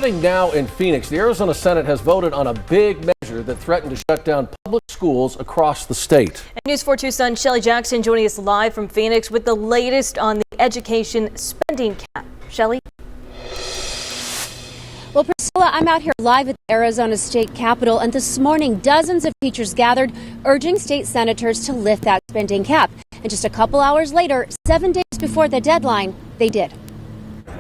Happening now in Phoenix, the Arizona Senate has voted on a big measure that threatened to shut down public schools across the state. And News 4 Tucson's Shelly Jackson joining us live from Phoenix with the latest on the education spending cap. Shelly? Well, Priscilla, I'm out here live at the Arizona State Capitol, and this morning dozens of teachers gathered urging state senators to lift that spending cap. And just a couple hours later, 7 days before the deadline, they did.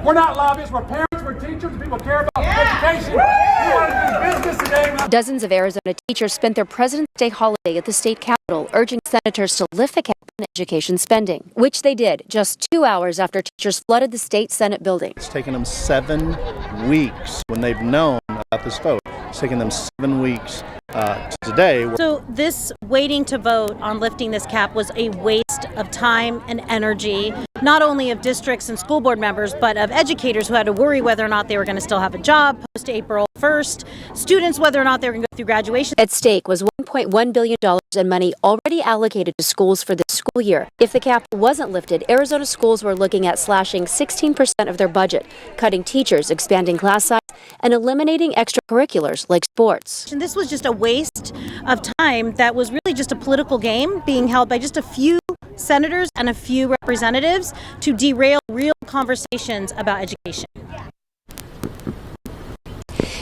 We're not lobbyists, we're parents, we're teachers, people care about education. We want to do business today. Dozens of Arizona teachers spent their President's Day holiday at the state capitol urging senators to lift the cap on education spending, which they did just 2 hours after teachers flooded the state Senate building. It's taken them 7 weeks when they've known about this vote. It's taken them 7 weeks to today. So this waiting to vote on lifting this cap was a waste of time and energy, not only of districts and school board members, but of educators who had to worry whether or not they were going to still have a job post April 1st, students whether or not they were going to go through graduation. At stake was $1.1 billion in money already allocated to schools for this school year. If the cap wasn't lifted, Arizona schools were looking at slashing 16% of their budget, cutting teachers, expanding class size, and eliminating extracurriculars like sports. And this was just a waste of time that was really just a political game being held by just a few senators and a few representatives to derail real conversations about education.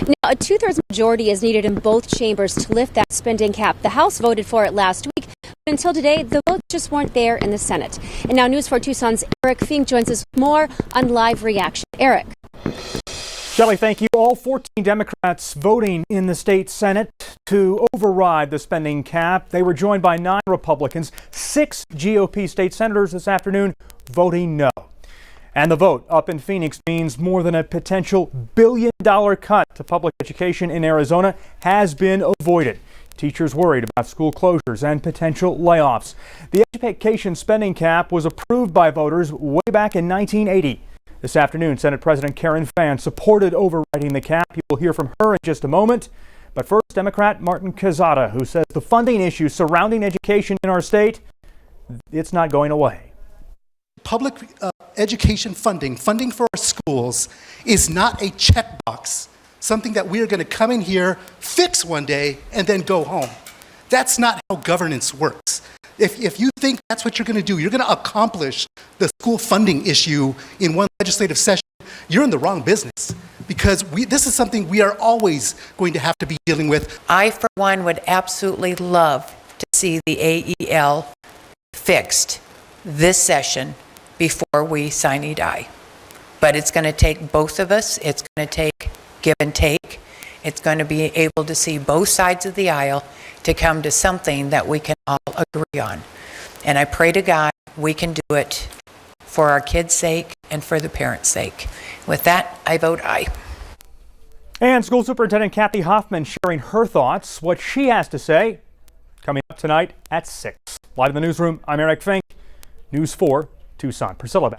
Now, a 2/3 majority is needed in both chambers to lift that spending cap. The House voted for it last week, but until today, the votes just weren't there in the Senate. And now News 4 Tucson's Eric Fink joins us with more on live reaction. Eric. Shelley, thank you. All 14 Democrats voting in the state Senate to override the spending cap. They were joined by 9 Republicans, 6 GOP state senators this afternoon voting no. And the vote up in Phoenix means more than a potential $1 billion cut to public education in Arizona has been avoided. Teachers worried about school closures and potential layoffs. The education spending cap was approved by voters way back in 1980. This afternoon, Senate President Karen Fann supported overriding the cap. You will hear from her in just a moment. But first, Democrat Martin Quezada, who says the funding issues surrounding education in our state, it's not going away. Public education funding for our schools is not a checkbox, something that we are going to come in here, fix one day, and then go home. That's not how governance works. If you think that's what you're going to do, you're going to accomplish the school funding issue in one legislative session, you're in the wrong business, because this is something we are always going to have to be dealing with. I, for one, would absolutely love to see the AEL fixed this session before we sine die. But it's going to take both of us. It's going to take give and take. It's going to be able to see both sides of the aisle to come to something that we can all agree on. And I pray to God we can do it for our kids' sake and for the parents' sake. With that, I vote aye. And School Superintendent Kathy Hoffman sharing her thoughts, what she has to say, coming up tonight at 6. Live in the newsroom, I'm Eric Fink, News 4 Tucson. Priscilla back.